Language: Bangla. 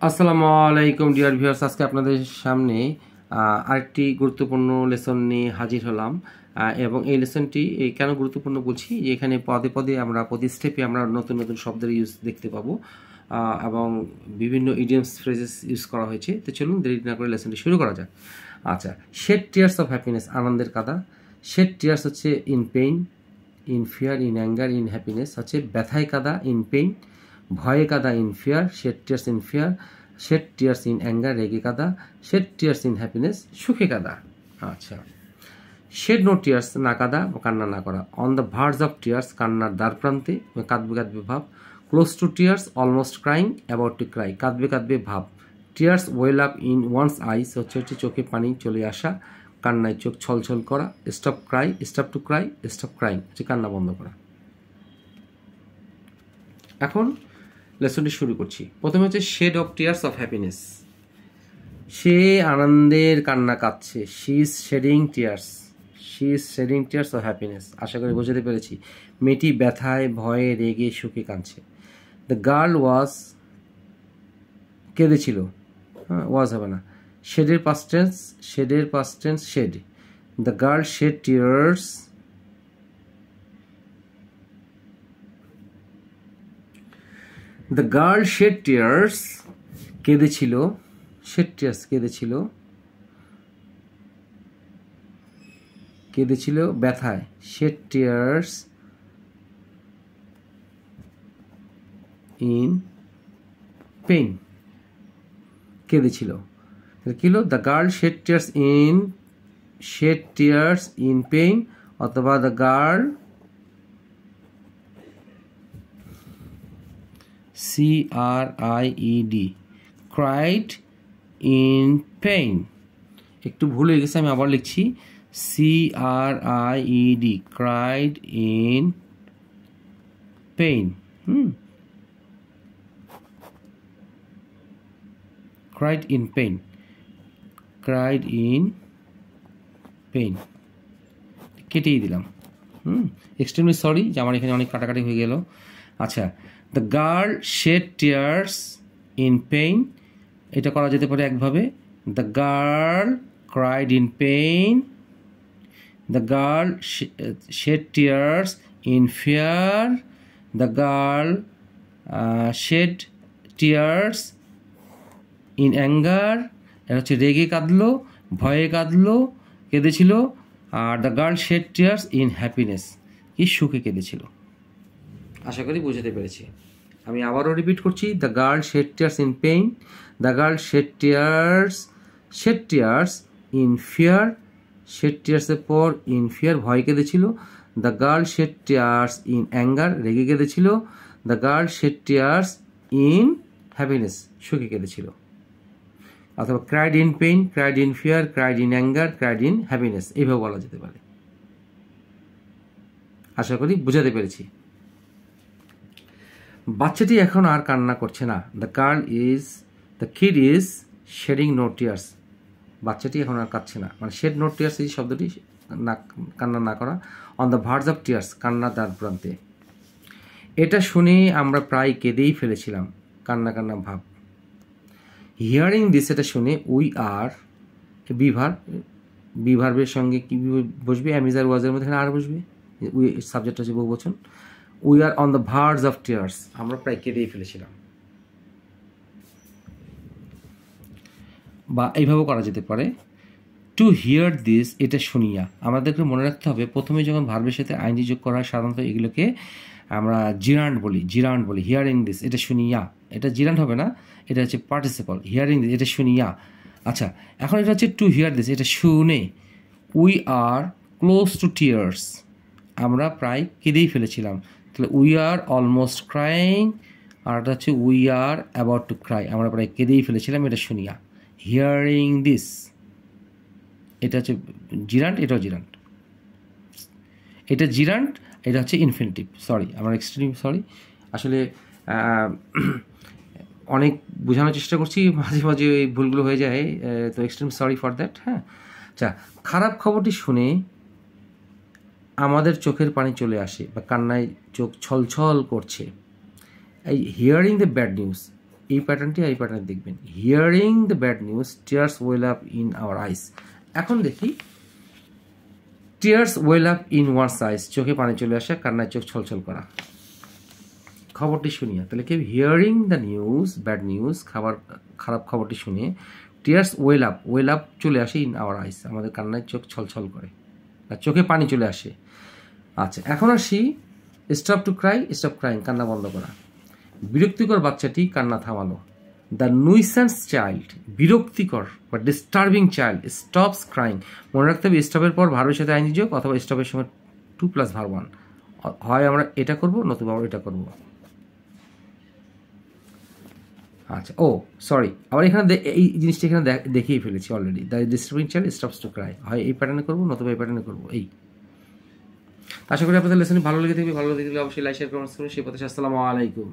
আসসালামু আলাইকুম ডিয়ার ভিউয়ার্স, আজকে আপনাদের সামনে আরেকটি গুরুত্বপূর্ণ লেসন নিয়ে হাজির হলাম। এবং এই লেসনটি কেন গুরুত্বপূর্ণ বলছি, যে এখানে পদে পদে আমরা প্রতি স্টেপে আমরা নতুন নতুন শব্দের ইউজ দেখতে পাবো এবং বিভিন্ন ইডিয়মস ফ্রেজেস ইউজ করা হয়েছে। তো চলুন দেরি না করে লেসনটি শুরু করা যাক। আচ্ছা, শেড টিয়ার্স অফ হ্যাপিনেস, আনন্দের কাদা। শেড টিয়ার্স হচ্ছে in pain, in fear, in anger, in happiness হচ্ছে ব্যথায় কাদা, ইন পেইন। ভয়ে কাদা, in fear. Shed tears in fear. Shed tears in anger, রেগে কাদা। শেড টিয়ার্স ইন হ্যাপিনেস, সুখে কাদা। আচ্ছা, শেড নো টিয়ার্স, না কাদা, কান্না না করা। On the verge of tears, কান্নার দ্বার প্রান্তে, কাঁদবে কাঁদবে ভাব। Close to tears, almost crying, about to cry, কাঁদবে কাঁদবে ভাব। Tears well up in one's eyes হচ্ছে চোখে পানি চলে আসা, কান্নায় চোখ ছলছল করা। Stop cry, stop to cry, stop crying হচ্ছে কান্না বন্ধ করা। এখন লেসনটি শুরু করছি। প্রথমে হচ্ছে shed of tears of happiness. সে আনন্দের কান্না কাঁদছে। She is shedding tears, she is shedding tears of happiness. আশা করি বোঝাতে পেরেছি। মেয়েটি ব্যথায়, ভয়ে, রেগে, সুখে কাঁদছে। দ্য গার্ল ওয়াজ, কেঁদেছিল। হ্যাঁ, ওয়াজ হবে না। শেডের পাস্ট টেন্স, শেডের past tense shed. The girl shed tears, the girl shed tears, কেঁদেছিল। শেড টিয়ার্স, কেঁদেছিল, কেঁদেছিল ব্যথায়। শেড টিয়ার্স ইন পেইন, কেঁদেছিল। কি হলো? The girl shed tears in, shed tears in pain, অথবা the girl CRIED, cried in pain। একটু ভুল হয়ে গেছে, আমি আবার লিখছি। CRIED, cried in pain। cried in pain, cried in pain কেটেই দিলাম। এক্সট্রিমলি সরি যে আমার এখানে অনেক কাটাকাটি হয়ে গেল। আচ্ছা, the girl shed tears in pain, এটা করা যেতে পারে একভাবে। The girl cried in pain, the girl shed tears in fear, the girl shed tears in anger, এটা হচ্ছে রেগে কাঁদলো, ভয়ে কাঁদলো, কেঁদেছিল। আর the girl shed tears in happiness, কি সুখে কেঁদেছিল। আশা করি বুঝতে পেরেছি। আমি আবারও রিপিট করছি। The girl shed tears in pain, the girl shed tears in fear. Shed টিয়ার্সের পর ইন ফিয়ার, ভয় কেঁদেছিল। The girl shed tears in anger, রেগে কেঁদেছিল। The girl shed tears in happiness, সুখে কেঁদেছিল। অথবা cried in pain, cried in fear, cried in anger, cried in happiness, এইভাবে বলা যেতে পারে। আশা করি বুঝাতে পেরেছি। বাচ্চাটি এখন আর কান্না করছে না। The kid is shedding no tears, বাচ্চাটি এখন আর কাঁদছে না। মানে শেড নো টিয়ার্স, এই শব্দটি না, কান্না না করা। On the verge of tears, কান্নার দ্বার প্রান্তে। এটা শুনে আমরা প্রায় কেঁদেই ফেলেছিলাম, কান্না কান্না ভাব। হিয়ারিং দিস, এটা শুনে উই আর, বিভার্বের সঙ্গে কি বসবে? অ্যামিজার ওয়াজের মধ্যে আর বসবে। উই সাবজেক্ট হচ্ছে বহুবচন। We are on the verge of tears, আমরা প্রায় কেঁদেই ফেলেছিলাম। বা এইভাবে করা যেতে পারে। টু হিয়ার দিস, এটা শুনিয়া। আমাদেরকে মনে রাখতে হবে, প্রথমে যখন ভার্বের সাথে আইনজি যোগ করা হয়, সাধারণত এগুলোকে আমরা জিরান্ড বলি। হিয়ারিং দিস, এটা শুনিয়া। এটা জিরান্ড হবে না, এটা হচ্ছে পার্টিসিপল। হিয়ারিং দিস, এটা শুনিয়া। আচ্ছা, এখন এটা হচ্ছে টু হিয়ার দিস, এটা শুনে। We are close to tears, আমরা প্রায় কেঁদেই ফেলেছিলাম। তাহলে উই আর অলমোস্ট ক্রাইং, আর এটা হচ্ছে we are about to Cry, আমরা প্রায় কেঁদেই ফেলেছিলাম, এটা শুনিয়া। হিয়ারিং দিস, এটা হচ্ছে জিরান্ট, এটাও জিরান্ট। এটা জিরান্ট, এটা হচ্ছে ইনফিনিটিভ। সরি, আমার এক্সট্রিম সরি। আসলে অনেক বোঝানোর চেষ্টা করছি, মাঝে মাঝে এই ভুলগুলো হয়ে যায়, তো এক্সট্রিম সরি ফর দ্যাট। হ্যাঁ, আচ্ছা, খারাপ খবরটি শুনে আমাদের চোখের পানি চলে আসে বা কান্নায় চোখ ছলছল করছে। এই হিয়ারিং দ্য ব্যাড নিউজ, এই প্যাটার্নটি এই প্যাটার্ন দেখবেন। Hearing the bad news tears well up in our eyes. এখন দেখি টিয়ার্স ওয়েল আপ ইন ওয়ার্স আইস, চোখে পানি চলে আসা, কান্নায় চোখ ছলছল করা। খবরটি শুনিয়া তাহলে কেউ hearing the news bad news, খারাপ খবরটি শুনে টিয়ার্স ওয়েল আপ চলে আসে ইন আওয়ার আইস, আমাদের কান্নায় চোখ ছলছল করে, চোখে পানি চলে আসে। আচ্ছা, এখন আসি stop to cry, stop crying, কান্না বন্ধ করা। বিরক্তিকর বাচ্চাটি কান্না থামালো। দ্য নুইসেন্স চাইল্ড, বিরক্তিকর বা ডিস্টার্বিং চাইল্ড স্টপস ক্রাইং। মনে রাখতে হবে স্টপের পর ভার্বের সাথে আইনি যোগ অথবা স্টপের সময় 2 + ভার্ব 1, হয় আমরা এটা করব নতুবা আমরা এটা করব। আচ্ছা, ও সরি, আবার এখানে এই জিনিসটা এখানে দেখিয়ে ফেলেছি already. The disturbing child stops to cry, হয় এই প্যাটার্নে করবো নতুবা এই প্যাটার্নে করবো। এই আশা করি আপনাদের লেসনটি ভালো লেগে থাকবে। ভালো লেগে থাকলে অবশ্যই লাইক শেয়ার কমেন্টস করুন। সেই পথে আসসালামু আলাইকুম।